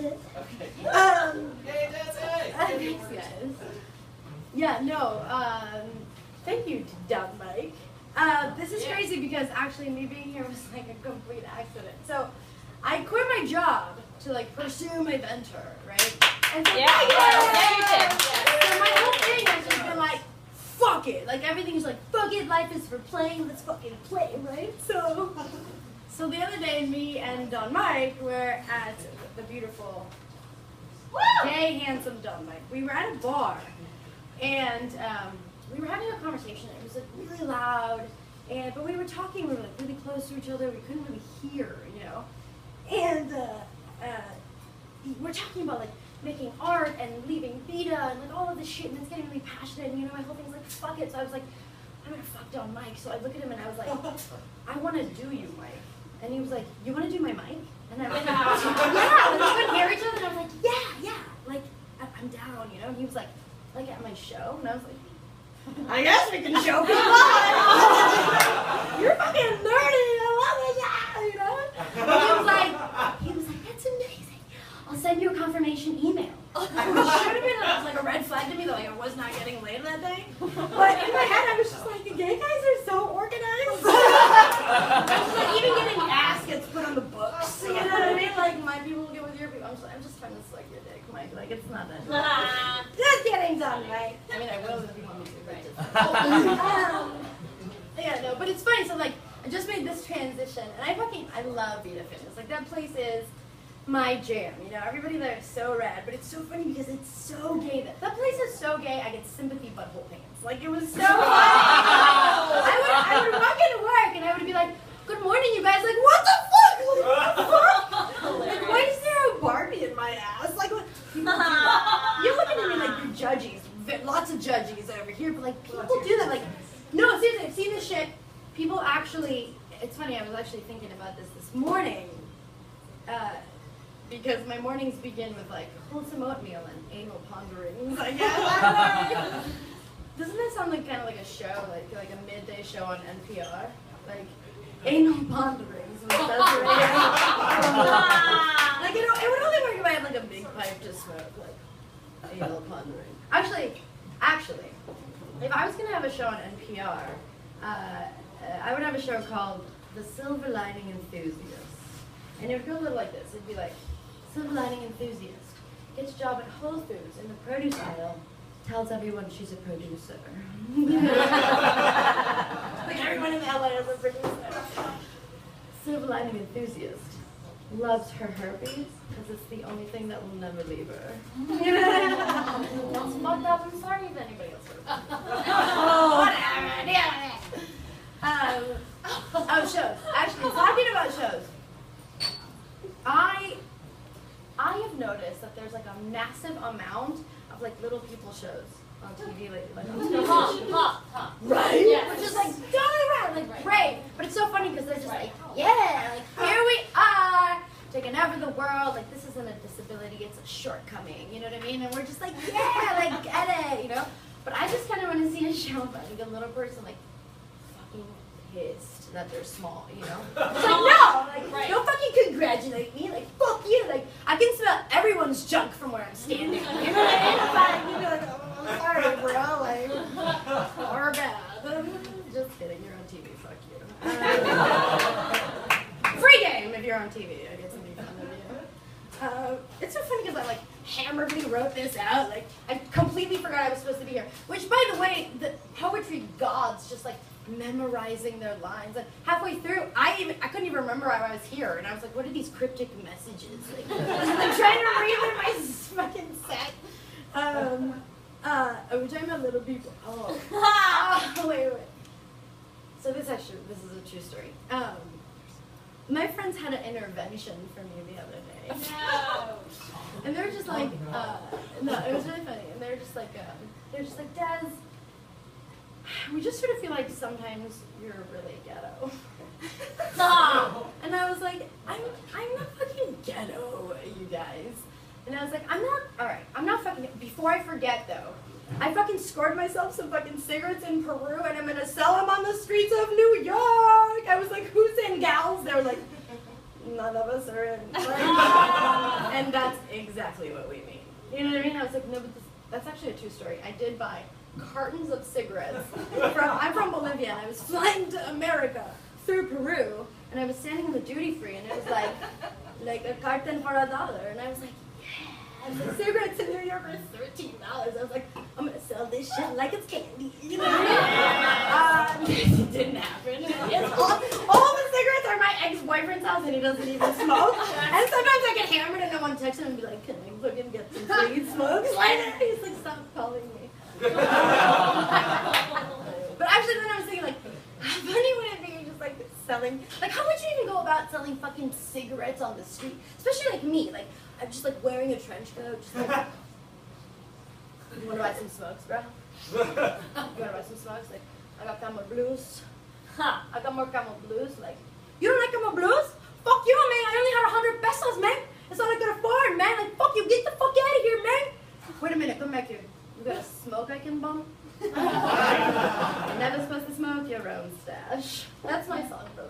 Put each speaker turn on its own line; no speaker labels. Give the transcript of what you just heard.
Yay, Desi!
Thanks, guys. Yeah, no, thank you, Dumb Mike. This is crazy because actually me being here was like a complete accident. So I quit my job to like pursue my venture, right? And so,
Yeah, you did.
So my whole thing has just been like, fuck it. Like everything's like, fuck it, life is for playing, let's fucking play, right? So the other day, me and Don Mike were at the beautiful, gay, handsome Don Mike. We were at a bar, and we were having a conversation. It was like really loud, but we were talking. We were like really close to each other. We couldn't really hear, you know. And we're talking about like making art and leaving Vita and like all of this shit, and it's getting really passionate. And you know, my whole thing's like, fuck it. So I was like, I'm gonna fuck Don Mike. So I look at him and I was like, I want to do you, Mike. And he was like, you want to do my mic? And I was like, yeah. And we couldn't hear each other. And I was like, yeah. Like, I'm down, you know. And he was like at my show. And I was like, I guess we can show people. You're fucking nerdy. I love it. Yeah, you know. And he was like, that's amazing. I'll send you a confirmation email. Which should have been like a red flag to me that like I was not getting laid that day. But in my head, I was just like, the gay guys are so organized. I was like, even getting ass gets put on the books. You know what I mean? Like, my people will get with your people. I'm just trying to suck your dick, Mike. Like, it's not that. Just kidding, Don, right? I mean, I will if you want me to, right? Yeah, no, but it's funny. So, like, I just made this transition, and I love Vita Fitness. Like, that place is my jam, you know. Everybody there is so rad, but it's so funny because it's so gay. That place is so gay. I get sympathy butthole pains. Like it was so funny. I would walk into work and I would be like, "Good morning, you guys." Like, what the fuck? Like, what the fuck? Like, why is there a Barbie in my ass? Like, what? You're looking at me like you're judgies. Lots of judgies over here, but like people do that. Like, no, seriously, I've seen this shit. People actually. It's funny. I was actually thinking about this morning. Because my mornings begin with like wholesome oatmeal and anal ponderings, I guess. Doesn't that sound like kind of like a show, like a midday show on NPR? Like anal ponderings with Desi Like it would only work if I had like a big pipe to smoke, like anal pondering. Actually, if I was gonna have a show on NPR, I would have a show called The Silver Lining Enthusiast, and it would go a little like this. It'd be like, Silver Lining Enthusiast gets a job at Whole Foods in the produce aisle, tells everyone she's a producer. Like everyone in LA is a producer. Silver Lining Enthusiast loves her herpes because it's the only thing that will never leave her. That's fucked up. I'm sorry if anybody else heard of it. Whatever. Shows. Actually, talking about shows. I have noticed that there's like a massive amount of like little people shows on TV, like on TV. Right? Yeah. Which is like totally right, like great. But it's so funny because they're just like, yeah, like here we are, taking over the world. Like this isn't a disability, it's a shortcoming. You know what I mean? And we're just like, yeah, like get it, you know? But I just kind of want to see a show about like a little person like fucking pissed that they're small, you know? It's like, no, like, don't fucking congratulate me, like, fuck you, like, I can smell everyone's junk from where I'm standing, you know what I mean? It's like, you'd be like, oh, I'm sorry, bro, like, or bad. Just kidding, you're on TV, fuck you. Free game if you're on TV, I get to make fun of you. It's so funny because I, like, hammeredly wrote this out, like, I completely forgot I was supposed to be here, which, by the way, the poetry gods just, like, memorizing their lines, and halfway through I couldn't even remember why I was here, and I was like, what are these cryptic messages, like I'm trying to read in my fucking set. Are we talking about little people? Wait. So this is a true story. My friends had an intervention for me the other day.
No.
And they were just like no, it was really funny, and they were just like Des, we just sort of feel like sometimes you're really ghetto. And I was like, I'm not fucking ghetto, you guys. And I was like, I'm not fucking, before I forget though, I fucking scored myself some fucking cigarettes in Peru and I'm gonna sell them on the streets of New York. I was like, who's in gals? They were like, none of us are in. And that's exactly what we mean. You know what I mean? I was like, no, but that's actually a true story. I did buy cartons of cigarettes. I'm from Bolivia, and I was flying to America through Peru, and I was standing in the duty free, and it was like a carton for $1, and I was like, yeah. And the cigarettes in New York were $13. I was like, I'm gonna sell this shit like it's candy. You know what I mean? It didn't happen. All the cigarettes are my ex-boyfriend's house, and he doesn't even smoke. And sometimes I get hammered, and I want to text him and be like, can I fucking get some free smokes later? He's like, stop calling me. But actually, then I was thinking, like, how funny would it be just like selling? Like, how would you even go about selling fucking cigarettes on the street? Especially like me, like I'm just like wearing a trench coat, just like. You wanna buy some smokes, bro? You wanna buy some smokes? Like, I got Camo Blues. Ha! I got more Camo Blues. Like, you don't like Camo Blues? Fuck you, man! I only had 100 pesos, man. That's all I could afford, man. Like, fuck you, get the fuck out of here, man. Wait a minute, come back here. You got a smoke I can bump? You're never supposed to smoke your own stash. That's my song for